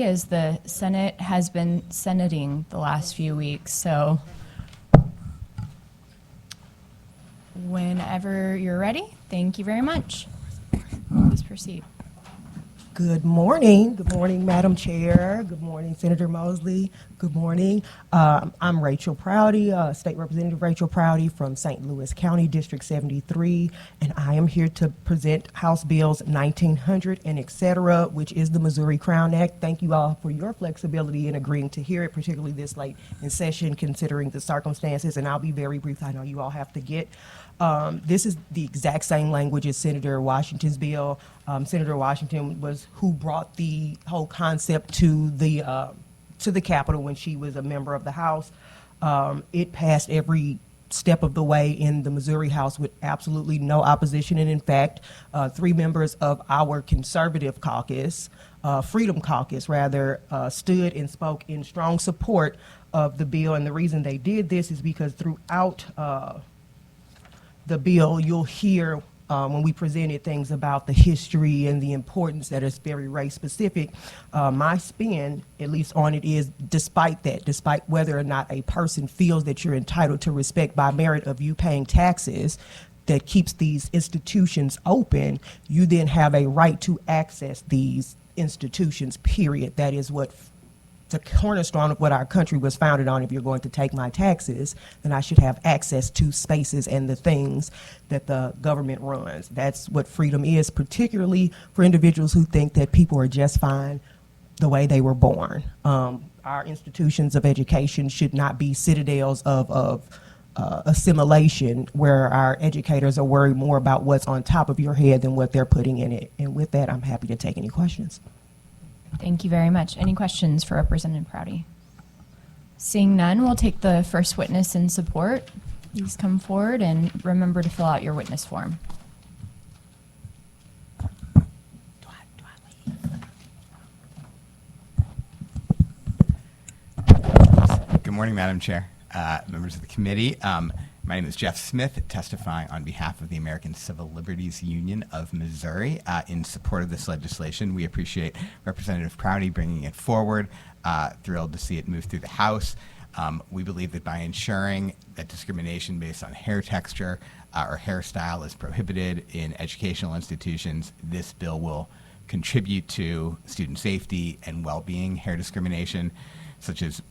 as the Senate has been senating the last few weeks, so whenever you're ready, thank you very much. Please proceed. Good morning. Good morning, Madam Chair. Good morning, Senator Mosley. Good morning. I'm Rachel Proudie, State Representative Rachel Proudie from St. Louis County, District 73, and I am here to present House Bills 1900 and et cetera, which is the Missouri Crown Act. Thank you all for your flexibility in agreeing to hear it, particularly this late in session, considering the circumstances, and I'll be very brief. I know you all have to get. This is the exact same language as Senator Washington's bill. Senator Washington was who brought the whole concept to the Capitol when she was a member of the House. It passed every step of the way in the Missouri House with absolutely no opposition, and in fact, 3 members of our conservative caucus, Freedom Caucus rather, stood and spoke in strong support of the bill, and the reason they did this is because throughout the bill, you'll hear when we presented things about the history and the importance that is very race specific. My spin, at least on it, is despite that, despite whether or not a person feels that you're entitled to respect by merit of you paying taxes that keeps these institutions open, you then have a right to access these institutions, period. That is what the cornerstone of what our country was founded on. If you're going to take my taxes, then I should have access to spaces and the things that the government runs. That's what freedom is, particularly for individuals who think that people are just fine the way they were born. Our institutions of education should not be citadels of assimilation where our educators are worried more about what's on top of your head than what they're putting in it. And with that, I'm happy to take any questions. Thank you very much. Any questions for Representative Proudie? Seeing none, we'll take the first witness in support. Please come forward and remember to fill out your witness form. Good morning, Madam Chair, members of the committee. My name is Jeff Smith, testifying on behalf of the American Civil Liberties Union of Missouri in support of this legislation. We appreciate Representative Proudie bringing it forward. Thrilled to see it move through the House. We believe that by ensuring that discrimination based on hair texture or hairstyle is prohibited in educational institutions, this bill will contribute to student safety and well-being. Hair discrimination, such as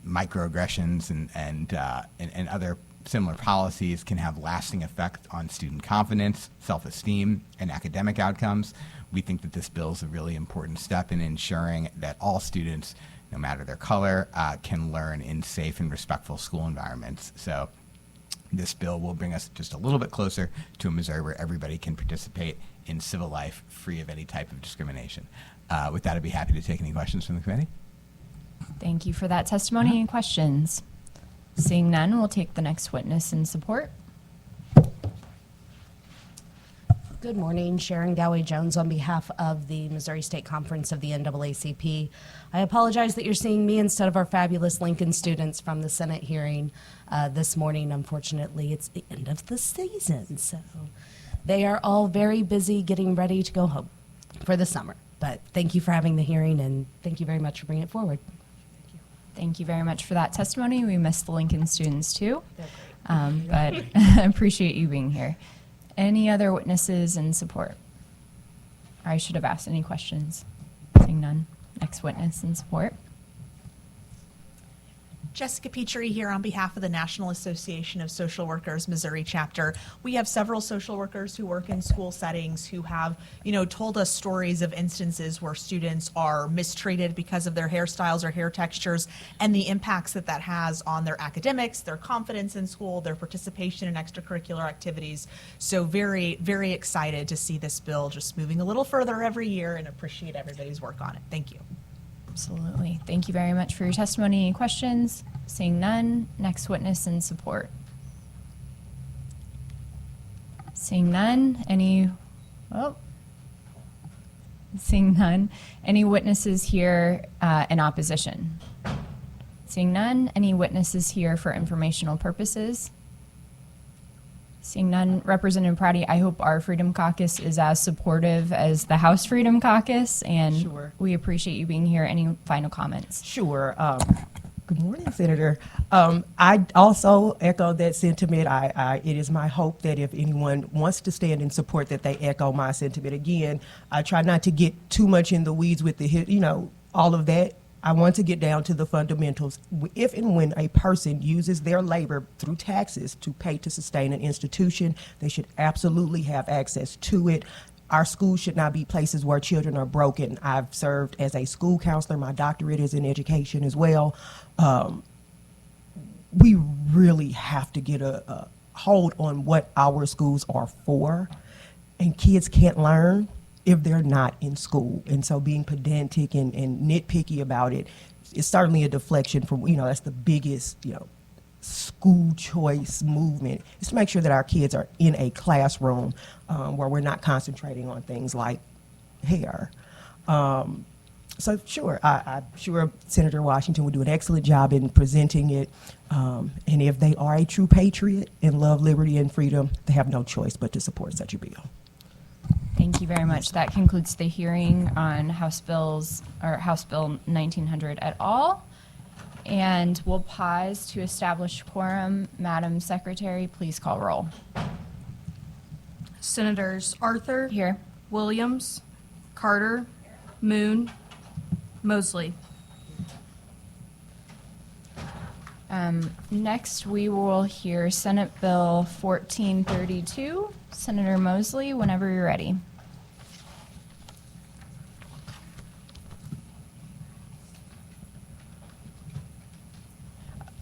microaggressions and other similar policies, can have lasting effect on student confidence, self-esteem, and academic outcomes. We think that this bill is a really important step in ensuring that all students, no matter their color, can learn in safe and respectful school environments. So this bill will bring us just a little bit closer to a Missouri where everybody can participate in civil life free of any type of discrimination. With that, I'd be happy to take any questions from the committee. Thank you for that testimony. Any questions? Seeing none, we'll take the next witness in support. Good morning, Sharon Gowey-Jones on behalf of the Missouri State Conference of the NAACP. I apologize that you're seeing me instead of our fabulous Lincoln students from the Senate hearing this morning. Unfortunately, it's the end of the season, so they are all very busy getting ready to go home for the summer. But thank you for having the hearing, and thank you very much for bringing it forward. Thank you very much for that testimony. We miss the Lincoln students too, but I appreciate you being here. Any other witnesses in support? I should have asked any questions. Seeing none. Next witness in support. Jessica Petrie here on behalf of the National Association of Social Workers Missouri chapter. We have several social workers who work in school settings who have, told us stories of instances where students are mistreated because of their hairstyles or hair textures and the impacts that that has on their academics, their confidence in school, their participation in extracurricular activities. So very, very excited to see this bill just moving a little further every year and appreciate everybody's work on it. Thank you. Absolutely. Thank you very much for your testimony. Any questions? Seeing none, next witness in support. Seeing none, seeing none, any witnesses here in opposition? Seeing none, any witnesses here for informational purposes? Seeing none, Representative Proudie, I hope our Freedom Caucus is as supportive as the House Freedom Caucus, and Sure. we appreciate you being here. Any final comments? Sure. Good morning, Senator. I also echo that sentiment. It is my hope that if anyone wants to stand in support, that they echo my sentiment. Again, I try not to get too much in the weeds with all of that. I want to get down to the fundamentals. If and when a person uses their labor through taxes to pay to sustain an institution, they should absolutely have access to it. Our schools should not be places where children are broken. I've served as a school counselor. My doctorate is in education as well. We really have to get a hold on what our schools are for, and kids can't learn if they're not in school. And so being pedantic and nitpicky about it is certainly a deflection from, that's the biggest, school choice movement, is to make sure that our kids are in a classroom where we're not concentrating on things like hair. So sure, I'm sure Senator Washington would do an excellent job in presenting it. And if they are a true patriot and love liberty and freedom, they have no choice but to support such a bill. Thank you very much. That concludes the hearing on House Bill 1900 et al. And we'll pause to establish quorum. Madam Secretary, please call roll. Senators Arthur, Here. Williams, Carter, Moon, Mosley. Next, we will hear Senate Bill 1432. Senator Mosley, whenever you're ready.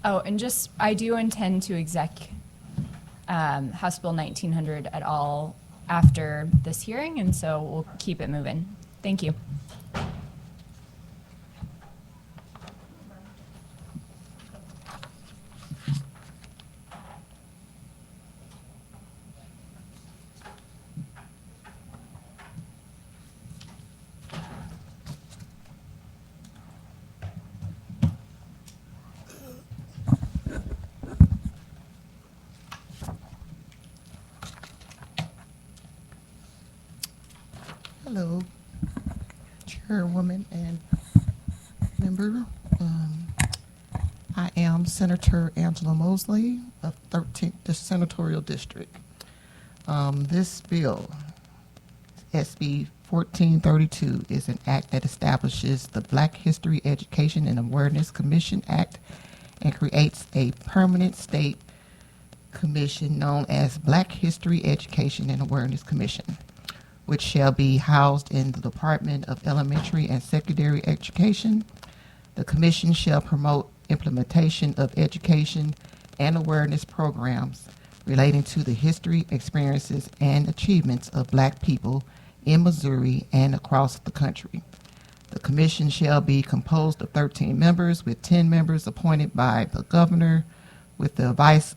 Oh, and I do intend to exec House Bill 1900 et al. After this hearing, and so we'll keep it moving. Thank you. Hello, Chairwoman and member. I am Senator Angela Mosley of 13th Senatorial District. This bill, SB 1432, is an act that establishes the Black History Education and Awareness Commission Act and creates a permanent state commission known as Black History Education and Awareness Commission, which shall be housed in the Department of Elementary and Secondary Education. The commission shall promote implementation of education and awareness programs relating to the history, experiences, and achievements of Black people in Missouri and across the country. The commission shall be composed of 13 members, with 10 members appointed by the governor with the advice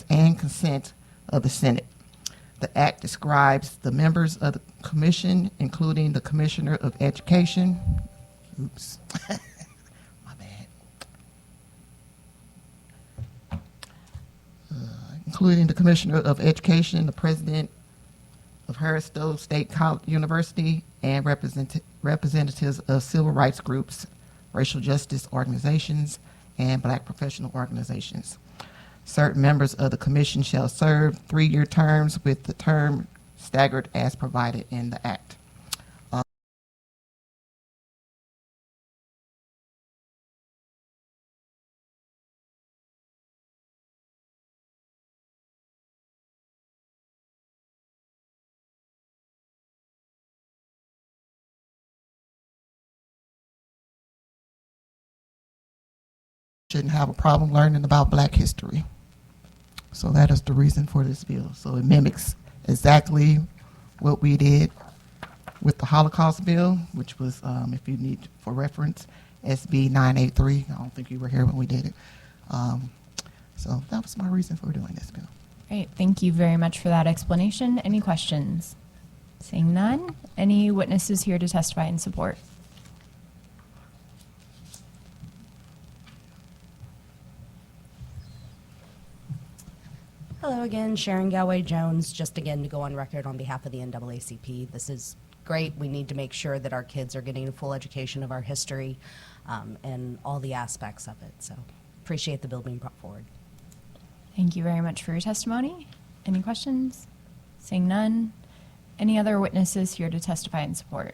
and consent of the Senate. The act describes the members of the commission, including the Commissioner of Education. Oops, my bad. Including the Commissioner of Education, the President of Harrisville State University, and representatives of civil rights groups, racial justice organizations, and Black professional organizations. Certain members of the commission shall serve 3-year terms, with the term staggered as provided in the act. Shouldn't have a problem learning about Black history. So that is the reason for this bill. So it mimics exactly what we did with the Holocaust bill, which was, if you need for reference, SB983. I don't think you were here when we did it. So that was my reason for doing this bill. Great. Thank you very much for that explanation. Any questions? Seeing none. Any witnesses here to testify in support? Hello again, Sharon Galway Jones, just again to go on record on behalf of the NAACP. This is great. We need to make sure that our kids are getting a full education of our history and all the aspects of it. So appreciate the bill being brought forward. Thank you very much for your testimony. Any questions? Seeing none. Any other witnesses here to testify in support?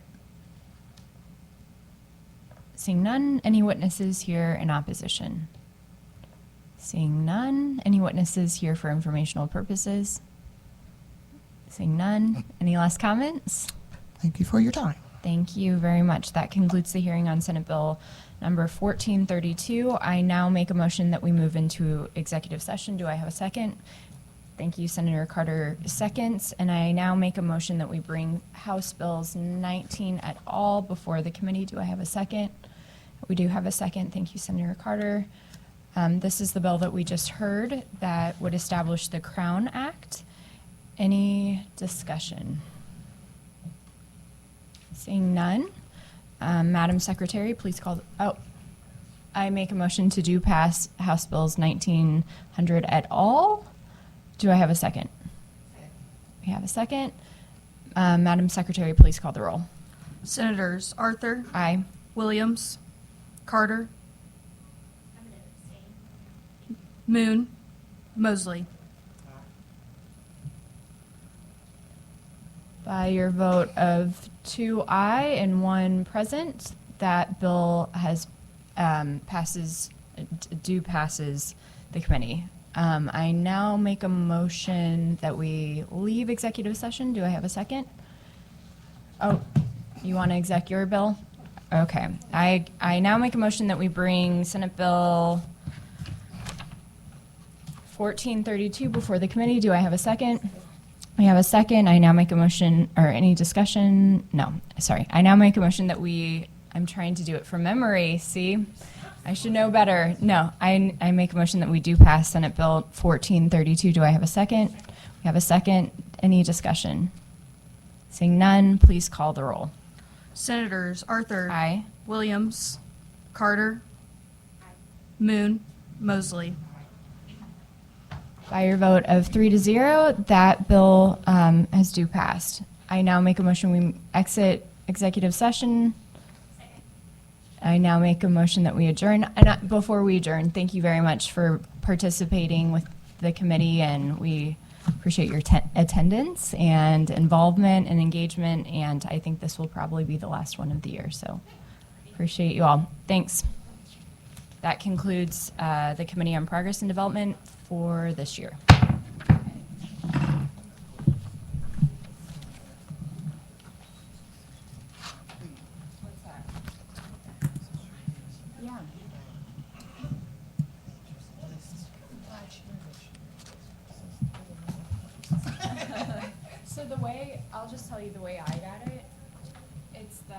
Seeing none. Any witnesses here in opposition? Seeing none. Any witnesses here for informational purposes? Seeing none. Any last comments? Thank you for your time. Thank you very much. That concludes the hearing on Senate Bill number 1432. I now make a motion that we move into executive session. Do I have a second? Thank you, Senator Carter seconds. And I now make a motion that we bring House Bills 19 et al. Before the committee. Do I have a second? We do have a second. Thank you, Senator Carter. This is the bill that we just heard that would establish the Crown Act. Any discussion? Seeing none. Madam Secretary, please call. I make a motion to do pass House Bills 1900 et al. Do I have a second? We have a second. Madam Secretary, please call the roll. Senators Arthur, Aye. Williams, Carter, Moon, Mosley. By your vote of 2 aye and 1 present, that bill has passes the committee. I now make a motion that we leave executive session. Do I have a second? Oh, you want to exec your bill? Okay. I now make a motion that we bring Senate Bill 1432 before the committee. Do I have a second? We have a second. I now make a motion, or any discussion? No, sorry. I now make a motion that I'm trying to do it from memory, see? I should know better. No, I make a motion that we do pass Senate Bill 1432. Do I have a second? We have a second. Any discussion? Seeing none, please call the roll. Senators Arthur, Aye. Williams, Carter, Moon, Mosley. By your vote of 3-0, that bill has due passed. I now make a motion we exit executive session. I now make a motion that we adjourn. And before we adjourn, thank you very much for participating with the committee, and we appreciate your attendance and involvement and engagement, and I think this will probably be the last one of the year, so appreciate you all. Thanks. That concludes the Committee on Progress and Development for this year. Yeah. So the way, I'll just tell you the way I got it. It's the